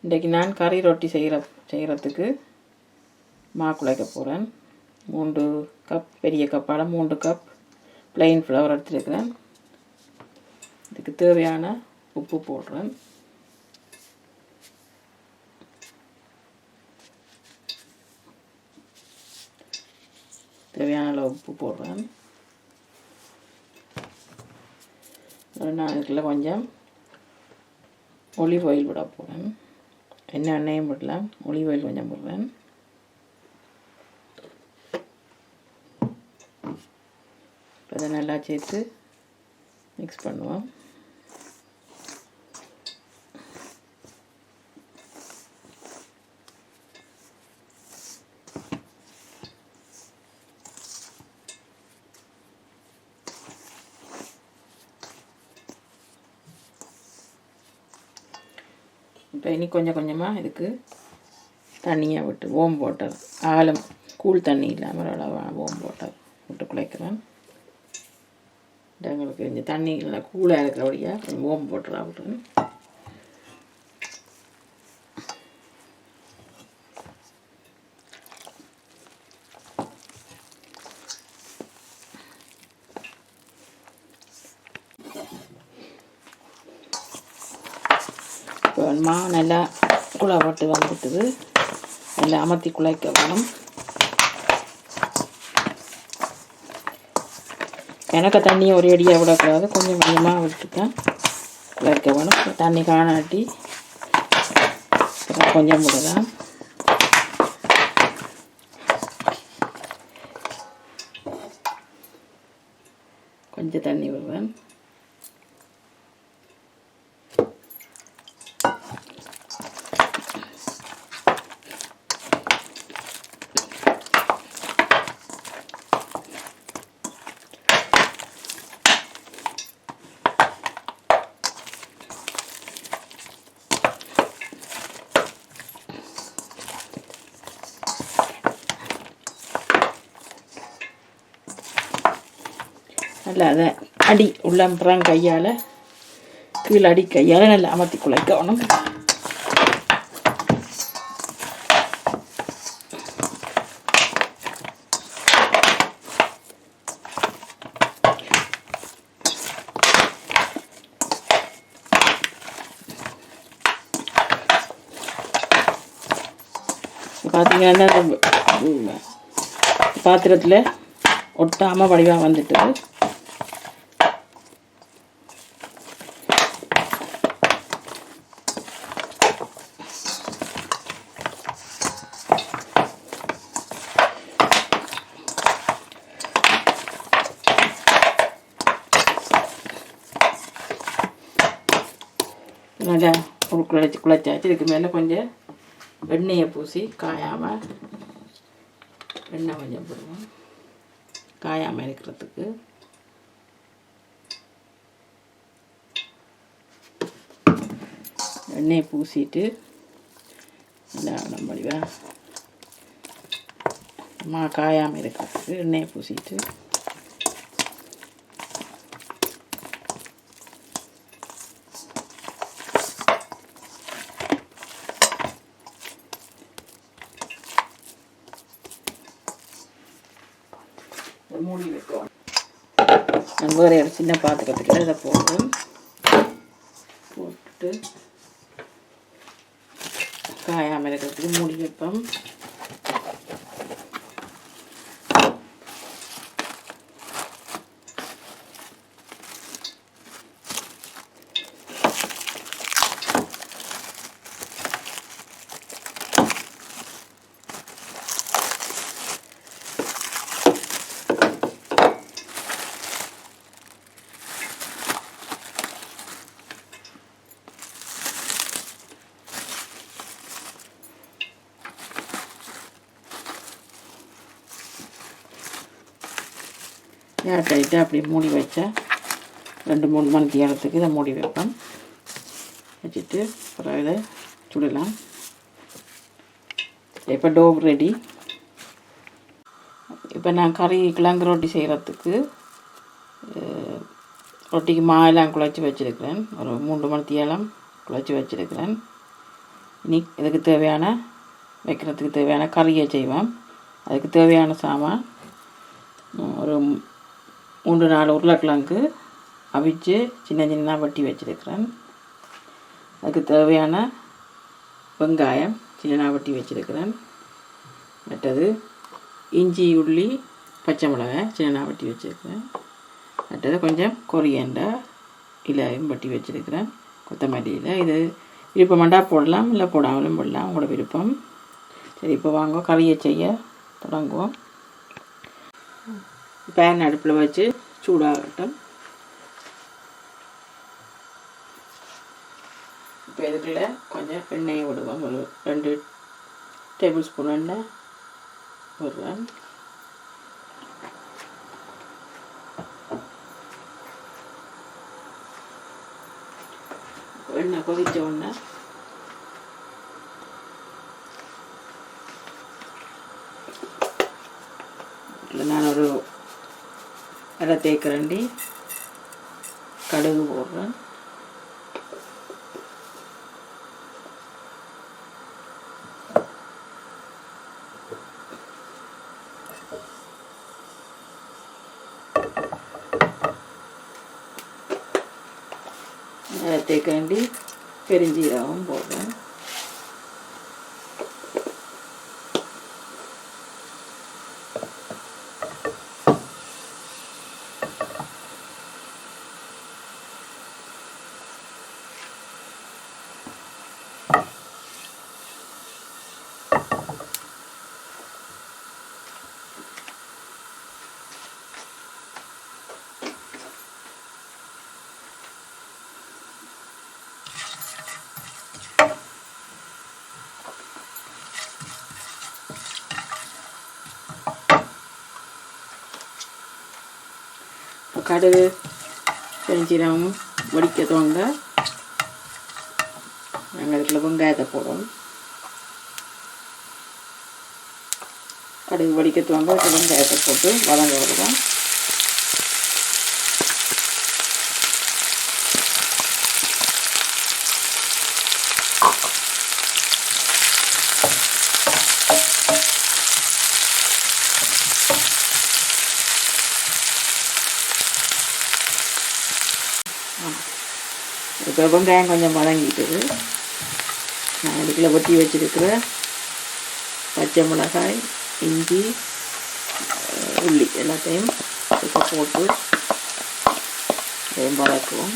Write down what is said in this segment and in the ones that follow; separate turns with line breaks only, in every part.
இன்றைக்கி நான் கறி ரொட்டி செய்கிறதுக்கு மா குழைக்க போகிறேன். 3 கப் பெரிய கப்பால் 3 கப் ப்ளைன் ஃப்ளவர் எடுத்துருக்கிறேன். இதுக்கு தேவையான உப்பு போடுறேன். தேவையான அளவு உப்பு போடுறேன். நான் இதுக்குள்ள கொஞ்சம் ஒலிவ் ஆயில் விட போகிறேன். எண்ணெயும் விடலாம், ஒலிவ் ஆயில் கொஞ்சம் போடுறேன். அதை நல்லா சேர்த்து மிக்ஸ் பண்ணுவோம். இப்போ இனி கொஞ்சம் கொஞ்சமாக இதுக்கு தண்ணியை விட்டு ஓம் வாட்டர், ஆழம் கூழ் தண்ணி இல்லாமல் அளவாக ஓம் வாட்டர் விட்டு குழைக்கிறேன். எங்களுக்கு இந்த தண்ணி இல்லை கூழாக இருக்கிறபடியாக கொஞ்சம் ஓம் வாட்டர் ஆகட்டும். மா நல்லா குழா போட்டு வந்துட்டுது. நல்லா அமர்த்தி குழைக்க வேணும். எனக்கு தண்ணியை ஒரு அடியாக விடக்கூடாது, கொஞ்சம் கொஞ்சமாக விட்டுட்டேன் குழைக்க வேணும். தண்ணி காணாட்டி கொஞ்சம் விடலாம். கொஞ்சம் தண்ணி விடுவேன். நல்லா அதை அடி உள்ளம்புறம் கையால் கீழே அடி கையால் நல்லா அமர்த்தி குழைக்கணும். பார்த்தீங்கன்னா பாத்திரத்தில் ஒட்டாமல் வடிவாக வந்துட்டு நல்லா ஒரு குழைச்சாச்சு. இதுக்கு மேலே கொஞ்சம் எண்ணெயை பூசி காயாமல் எண்ணெய் கொஞ்சம் போடுவோம் காயாமல் இருக்கிறதுக்கு. எண்ணெயை பூசிட்டு நல்லா நம்மளுவா காயாமல் இருக்கிறதுக்கு எண்ணெயை பூசிட்டு மூடி வைக்கும். நான் வேறு ஒரு சின்ன பாத்திரத்துக்கு இதை போடுறேன். போட்டு காயாமல் இருக்கிறதுக்கு மூடி வைப்போம். ஏர்டைட்டாக அப்படி மூடி வச்சா 2-3 மணி நேரத்துக்கு இதை மூடி வைப்பேன். வச்சுட்டு அப்புறம் இதை சுடலாம். இப்போ டோ ரெடி. இப்போ நான் கறி கிழங்கு ரொட்டி செய்கிறதுக்கு ரொட்டிக்கு மாயெல்லாம் குழச்சி வச்சுருக்கிறேன். ஒரு 3 மணி நேரம் குழச்சி வச்சுருக்கிறேன். இனி இதுக்கு தேவையான வைக்கிறதுக்கு தேவையான கறியை செய்வோம். அதுக்கு தேவையான சாமான் ஒரு 3-4 உருளைக்கிழங்கு அவிச்சு சின்ன சின்னதாக வெட்டி வச்சுருக்கிறேன். அதுக்கு தேவையான வெங்காயம் சின்னதாக வெட்டி வச்சுருக்கிறேன். மற்றது இஞ்சி உள்ளி பச்சை மிளகாய் சின்னதாக வெட்டி வச்சுருக்கிறேன். மற்றது கொஞ்சம் கொரியண்டர் இலையும் வெட்டி வச்சுருக்கிறேன். கொத்தமல்லி இலை. இது விருப்பமாண்டா போடலாம், இல்லை போடாமலும் போடலாம், உங்களோட விருப்பம். சரி, இப்போ வாங்க கறியை செய்ய தொடங்குவோம். பேன் அடுப்பில் வச்சு சூடாகட்டும். இப்போ இதுக்குள்ள கொஞ்சம் எண்ணெயை விடுவோம். ஒரு 2 டேபிள் ஸ்பூன் எண்ணெய் விடுறேன். எண்ணெய் கொதித்த உடனே இதில் நான் ஒரு அரை தேக்கரண்டி கடுகு போடுறேன். அரை தேக்கரண்டி பெருஞ்சீரகம் போடுறேன். கடுகு பெருஞ்சீரகம் வடிக்க தோங்க நாங்கள் இதுக்குள்ள வெங்காயத்தை போடுவோம். கடுகு வடிக்க தோங்க வெங்காயத்தை போட்டு வதங்க விடுவோம். இப்போ வெங்காயம் கொஞ்சம் வதங்கிட்டுது. நான் இதுக்குள்ள வெட்டி வச்சுருக்கிற பச்சை மிளகாய், இஞ்சி, உள்ளி எல்லாத்தையும் இப்போ போட்டு வதக்குவோம்.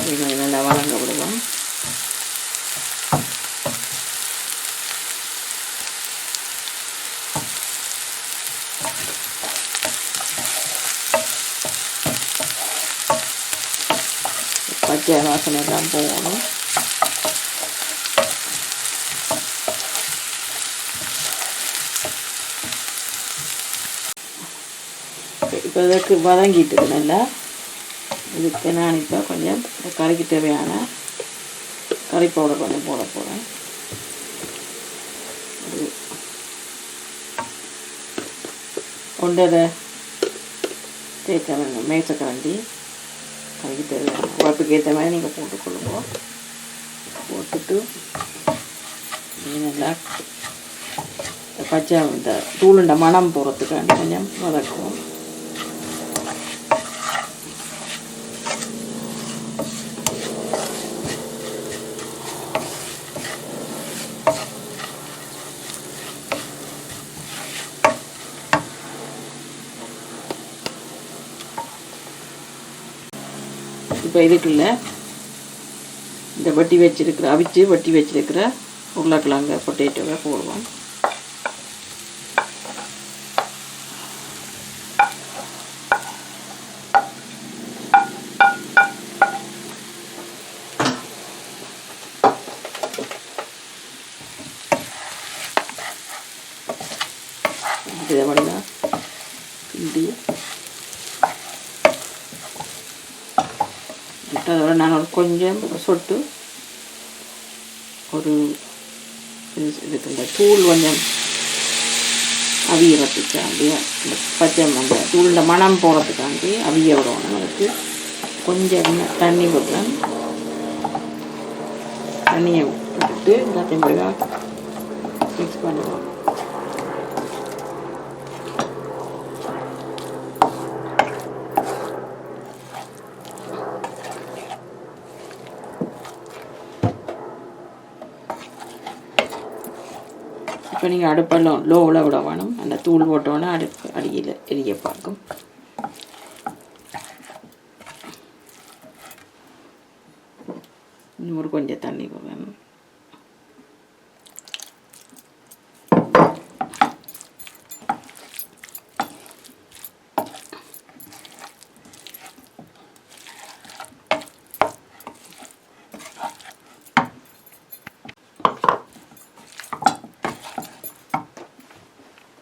கொஞ்சம் நல்லா வதங்க விடுவோம். பச்சை வாசனை எல்லாம் போகணும். இப்போ இதுக்கு வதங்கிட்டு நல்லா. இதுக்கு நான் இப்போ கொஞ்சம் கறிக்கு தேவையான கறி பவுடர் கொஞ்சம் போட போகிறேன். ஒன்றரை தேய்க்க மேய்ச்சக்கரண்டி கறிக்கு தேவையான உழைப்புக்கு ஏற்ற மாதிரி நீங்கள் போட்டுக்கொள்ளுங்க. போட்டுட்டு நல்லா பச்சை இந்த தூளுண்ட மணம் போகிறதுக்காண்டி கொஞ்சம் வதக்குவோம். இப்போ இதுக்குள்ள இந்த வட்டி வச்சிருக்கிற அவிச்சு வட்டி வச்சிருக்கிற உருளைக்கிழங்கு பொட்டேட்டோவை போடுவோம். இதை பண்ணா கிண்டி அதோட நான் கொஞ்சம் சொட்டு ஒரு இதுக்கு இந்த தூள் கொஞ்சம் அவியறதுக்காண்டி இந்த பச்சை அந்த தூளில் மணம் போகிறதுக்காண்டி அவிய விடணும். அதுக்கு கொஞ்சம் தண்ணி விடுறேன். தண்ணியை விட்டுட்டு எல்லாத்தையும் போய் மிக்ஸ் பண்ணுவோம். இப்போ நீங்கள் அடுப்பெல்லாம் லோவில் விட வேணும். அந்த தூள் போட்டோன்னே அடுப்பு அடியில் எரிய பார்க்கும். இன்னொரு கொஞ்சம் தண்ணி வேணும்.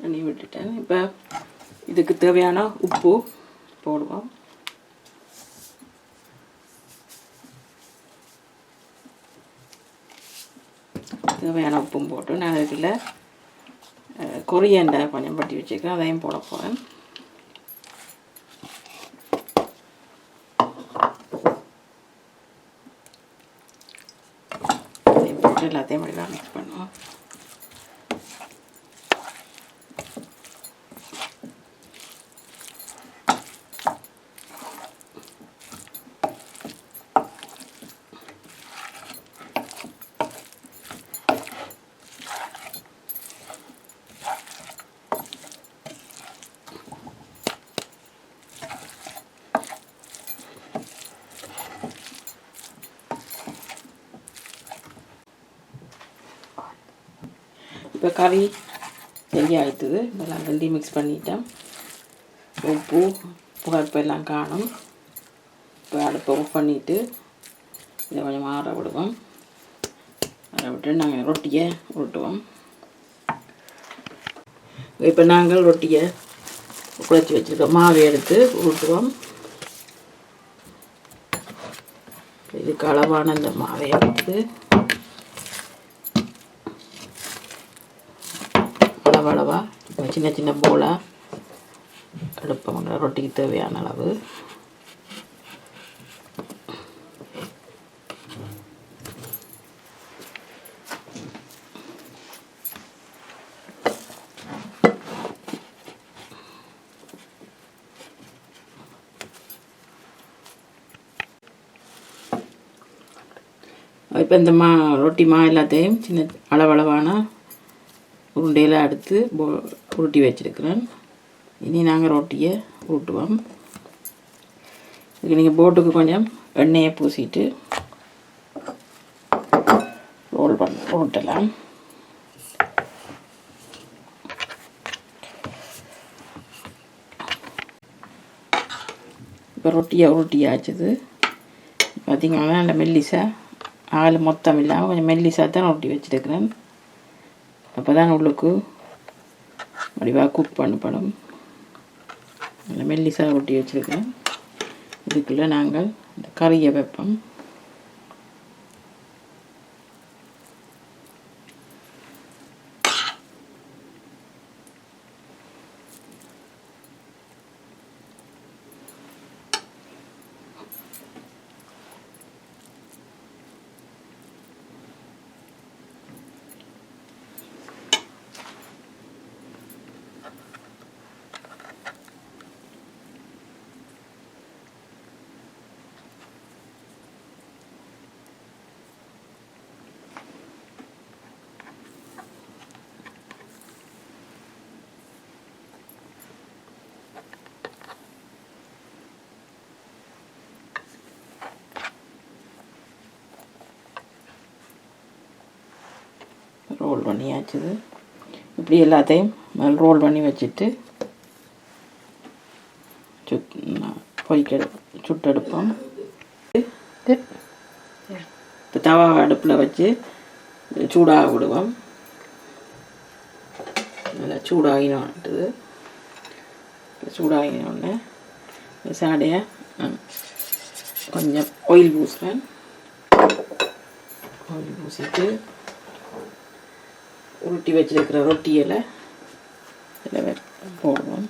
தண்ணி விட்டுட்டேன். இப்போ இதுக்கு தேவையான உப்பு போடுவோம். தேவையான உப்பும் போட்டு நான் இதில் கொரியண்டை கொஞ்சம் பட்டி வச்சுருக்கேன். அதையும் போட போகிறேன். அதையும் போட்டு எல்லாத்தையும் எல்லாம் மிக்ஸ் பண்ணுவோம். இப்போ கறி ரெடி ஆகிடுது. இதெல்லாம் ரெண்டையும் மிக்ஸ் பண்ணிட்டேன். உப்பு புகைப்பு எல்லாம் காணும். இப்போ அடுப்பை ஆஃப் பண்ணிவிட்டு இதை கொஞ்சம் ஆற விடுவோம். ஆற விட்டு நாங்கள் ரொட்டியை உருட்டுவோம். இப்போ நாங்கள் ரொட்டியை குழச்சி வச்சுருக்கோம். மாவை எடுத்து உருட்டுவோம். இதுக்கு அளவான இந்த மாவை எடுத்து அளவா சின்ன சின்ன போலாக எடுப்போம். ரொட்டிக்கு தேவையான அளவு. இப்போ இந்த ரொட்டி எல்லாத்தையும் சின்ன அளவளவான உருண்டையில் எடுத்து உருட்டி வச்சுருக்கிறேன். இனி நாங்கள் ரொட்டியை உருட்டுவோம். இதுக்கு நீங்கள் போட்டுக்கு கொஞ்சம் எண்ணெயை பூசிட்டு உருட்டலாம். இப்போ ரொட்டியை உருட்டியாச்சுது. பார்த்திங்கன்னா அந்த மெல்லிசா ஆள் மொத்தம் இல்லாமல் கொஞ்சம் மெல்லிசா தான் ரொட்டி வச்சுருக்கிறேன். அப்போ தான் உள்ளுக்கு வடிவாக குக் பண்ணப்படும். நல்ல மெல்லிசா ரொட்டி வச்சுருக்கேன். இதுக்குள்ளே நாங்கள் இந்த கறியை வைப்போம். ரோல் பண்ணியாச்சுது. இப்படி எல்லாத்தையும் ரோல் பண்ணி வச்சுட்டு சுட்டெடுப்போம். இப்போ தவா அடுப்பில் வச்சு சூடாக விடுவோம். நல்லா சூடாகினோன்ட்டுது. சூடாகினோடனே சாடையை கொஞ்சம் ஆயில் பூசுகிறேன். ஆயில் பூசிட்டு உருட்டி வச்சிருக்கிற ரொட்டியில் இதில் போடுவோம்.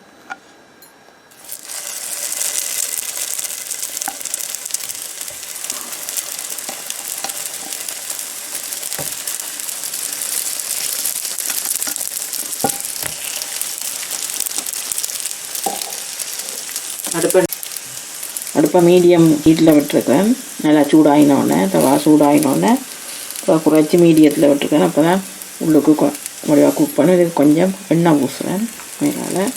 அடுப்பை மீடியம் ஹீட்டில் விட்டுருக்கேன். நல்லா சூடாகினோடனே தவா சூடாகினோடனே இப்போ குறைச்சி மீடியத்தில் விட்டுருக்கேன். அப்போ தான் உள்ளுக்கு முடிவாக குக் பண்ணி இதுக்கு கொஞ்சம் எண்ணெய் பூசுகிறேன் மேலால்.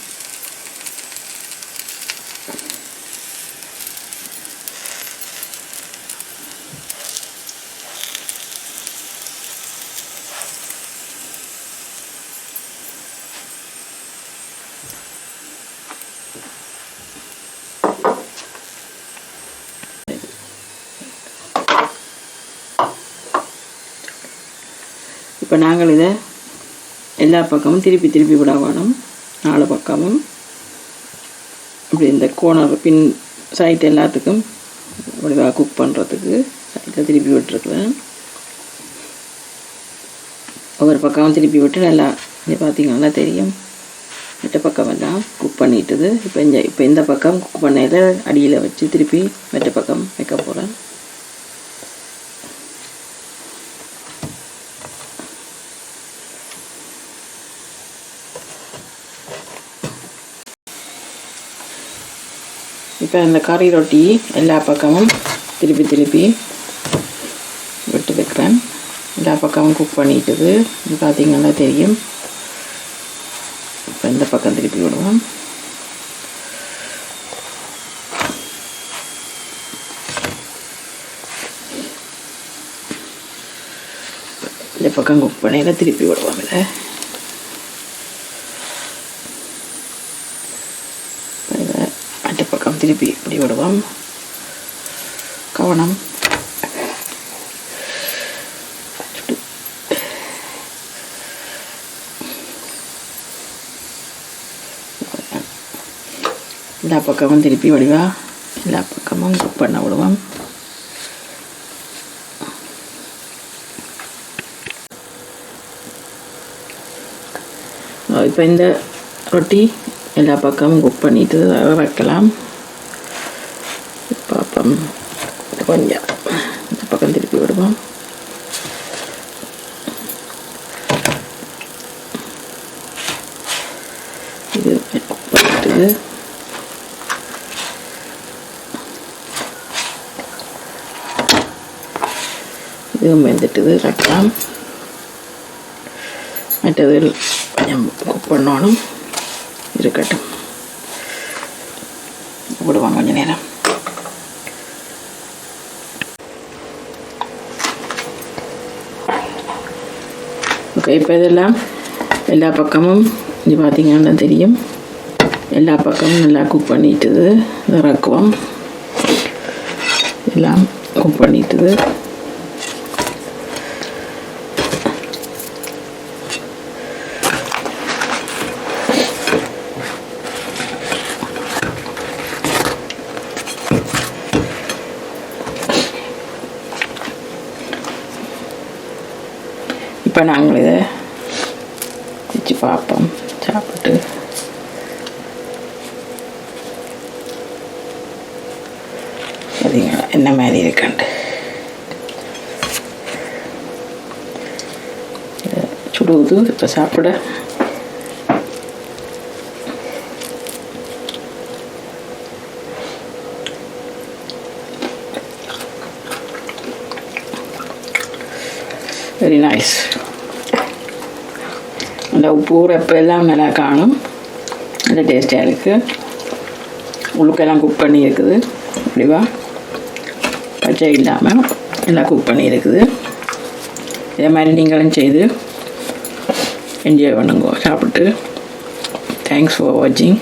இப்போ நாங்கள் இதை எல்லா பக்கமும் திருப்பி திருப்பி விட வேணும். 4 பக்கமும் இப்படி இந்த கோணர் பின் சைட் எல்லாத்துக்கும் வடிவாக குக் பண்ணுறதுக்கு சைட்டில் திருப்பி விட்டுருக்குறேன். ஒவ்வொரு பக்கமும் திருப்பி விட்டு நல்லா இது பார்த்திங்கன்னா தெரியும் மற்ற பக்கம் எல்லாம் குக் பண்ணிட்டுது. இப்போ இந்த பக்கம் குக் பண்ணையில் அடியில் வச்சு திருப்பி மற்ற பக்கம் வைக்க போகிறேன். இப்போ இந்த கறி ரொட்டி எல்லா பக்கமும் திருப்பி திருப்பி விட்டு வைக்கிறேன். எல்லா பக்கமும் குக் பண்ணிட்டுது. இது பார்த்திங்கன்னா தெரியும். இப்போ இந்த பக்கம் திருப்பி விடுவோம். இந்த பக்கம் குக் பண்ணியில் திருப்பி விடுவோம். இதை அடுத்த பக்கம் திருப்பி இப்படி விடுவோம். கவனம். எல்லா பக்கமும் திருப்பி வடிவா எல்லா பக்கமும் குக் பண்ண விடுவோம். இப்போ இந்த ரொட்டி எல்லா பக்கமும் குக் பண்ணிட்டு வைக்கலாம். பாப்பம் கொஞ்சம் இந்த பக்கம் திருப்பி விடுவோம். இது பண்ணிட்டு இதுவும் வெந்துட்டுது வைக்கலாம். மற்றது கொஞ்சம் குக் பண்ணணும். இருக்கட்டும் விடுவாங்க கொஞ்சம் நேரம். ஓகே, இப்போ இதெல்லாம் எல்லா பக்கமும் இது பார்த்திங்கன்னா தெரியும். எல்லா பக்கமும் நல்லா குக் பண்ணிட்டுது. இறக்குவோம். எல்லாம் குக் பண்ணிட்டுது. இப்போ நாங்கள் இதை வச்சு பார்ப்போம். சாப்பிட்டு பார்த்தீங்களா என்ன மாதிரி இருக்காண்டு. சுடுவது இப்போ சாப்பிட வெரி நைஸ். அந்த உப்பு உரைப்பு எல்லாம் நல்லா காணும். நல்ல டேஸ்டாக இருக்குது. உள்ளுக்கெல்லாம் குக் பண்ணி இருக்குது. இப்படிவா பச்சை இல்லாமல் எல்லாம் குக் பண்ணி இருக்குது. இதே மாதிரி நீங்களும் செய்து என்ஜாய் பண்ணுங்க சாப்பிட்டு. தேங்க்ஸ் ஃபார் வாட்சிங்.